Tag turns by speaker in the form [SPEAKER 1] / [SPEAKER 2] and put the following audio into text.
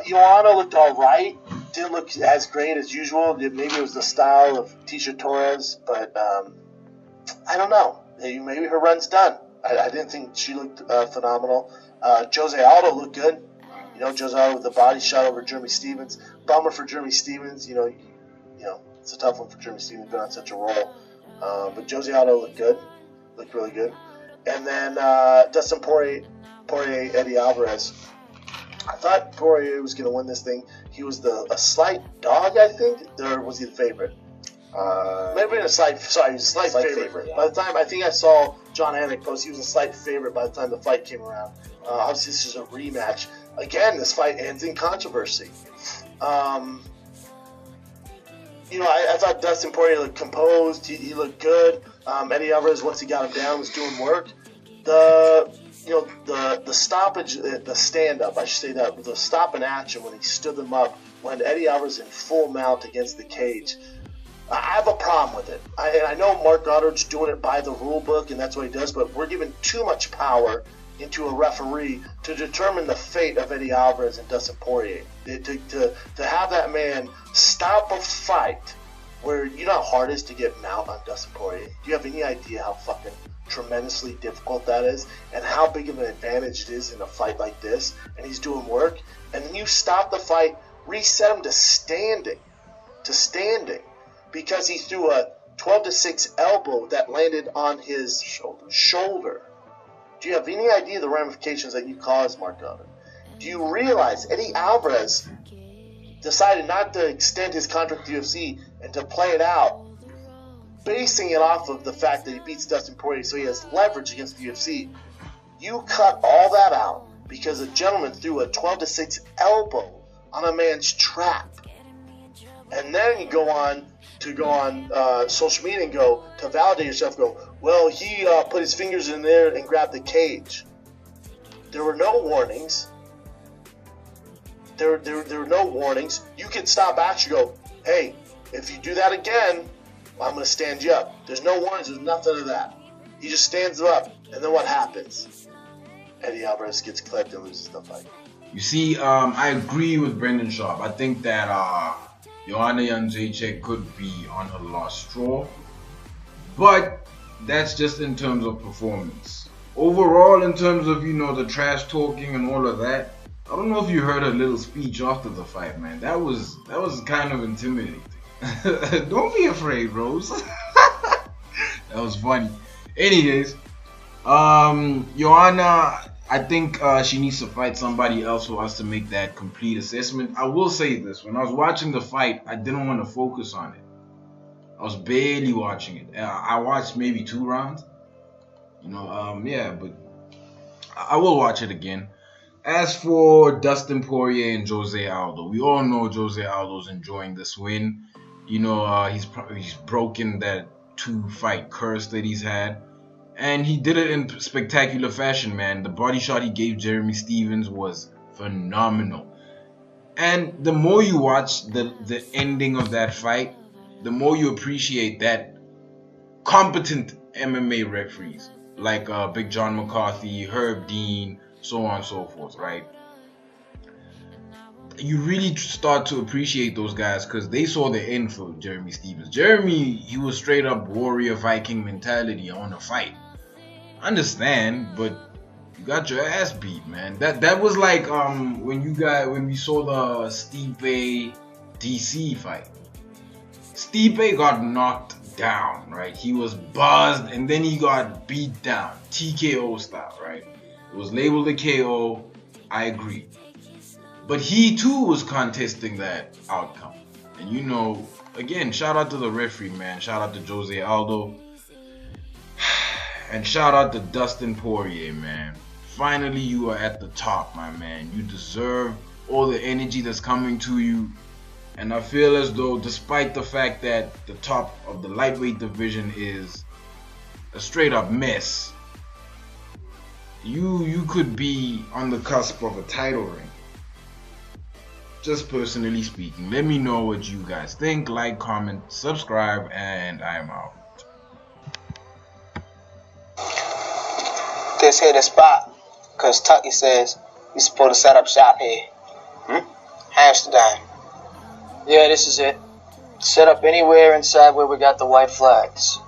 [SPEAKER 1] Joana looked all right. Didn't look as great as usual. Maybe it was the style of Tisha Torres, but I don't know. Maybe her run's done. I didn't think she looked phenomenal. Jose Aldo looked good. Jose Aldo with the body shot over Jeremy Stevens. Bummer for Jeremy Stevens. It's a tough one for Jeremy Stevens, been on such a roll. But Jose Aldo looked good. Looked really good. And then Dustin Poirier, Eddie Alvarez. I thought Poirier was going to win this thing. He was a slight dog, I think, or was he the favorite? Maybe a slight favorite. Yeah. By the time I think I saw John Anik post, he was a slight favorite by the time the fight came around. Obviously, this is a rematch. Again, this fight ends in controversy. I thought Dustin Poirier looked composed. He looked good. Eddie Alvarez, once he got him down, was doing work. The stoppage, the stand-up, I should say that, the stop in action when he stood them up, when Eddie Alvarez in full mount against the cage, I have a problem with it. I know Mark Goddard's doing it by the rule book, and that's what he does, but we're giving too much power into a referee to determine the fate of Eddie Alvarez and Dustin Poirier. To have that man stop a fight where you know how hard it is to get mount on Dustin Poirier? Do you have any idea how fucking tremendously difficult that is and how big of an advantage it is in a fight like this? And he's doing work, and then you stop the fight, reset him to standing, because he threw a 12-6 elbow that landed on his shoulder. Do you have any idea the ramifications that you caused, Mark Goddard? Do you realize Eddie Alvarez decided not to extend his contract to the UFC and to play it out, basing it off of the fact that he beats Dustin Poirier so he has leverage against the UFC? You cut all that out because a gentleman threw a 12-6 elbow on a man's trap. And then you go on social media and go to validate yourself, well, he put his fingers in there and grabbed the cage. There were no warnings. There were no warnings. You can stop action and go, hey, if you do that again, I'm going to stand you up. There's no warnings. There's nothing of that. He just stands up, and then what happens? Eddie Alvarez gets clipped and loses the fight.
[SPEAKER 2] You see, I agree with Brendan Schaub. I think that Joana Jedrzejczyk could be on her last straw. But that's just in terms of performance. Overall, in terms of, the trash talking and all of that, I don't know if you heard her little speech after the fight, man. That was kind of intimidating. Don't be afraid, Rose. That was funny. Anyways, Joanna, I think she needs to fight somebody else for us to make that complete assessment. I will say this. When I was watching the fight, I didn't want to focus on it. I was barely watching it. I watched maybe 2 rounds. But I will watch it again. As for Dustin Poirier and Jose Aldo, we all know Jose Aldo's enjoying this win. He's broken that 2-fight curse that he's had. And he did it in spectacular fashion, man. The body shot he gave Jeremy Stevens was phenomenal. And the more you watch the ending of that fight, the more you appreciate that competent MMA referees like Big John McCarthy, Herb Dean, so on and so forth, right? You really start to appreciate those guys because they saw the end for Jeremy Stevens. Jeremy, he was straight up warrior Viking mentality on a fight. Understand, but you got your ass beat, man. That was like when we saw the Stipe DC fight. Stipe got knocked down, right? He was buzzed and then he got beat down, TKO style, right? It was labeled a KO. I agree. But he too was contesting that outcome. And again, shout out to the referee, man. Shout out to Jose Aldo. And shout out to Dustin Poirier, man. Finally, you are at the top, my man. You deserve all the energy that's coming to you. And I feel as though, despite the fact that the top of the lightweight division is a straight up mess, you could be on the cusp of a title ring. Just personally speaking. Let me know what you guys think. Like, comment, subscribe, and I am out.
[SPEAKER 3] This here the spot, cause Tucky says we supposed to set up shop here. Mastodon.
[SPEAKER 4] Yeah, this is it. Set up anywhere inside where we got the white flags.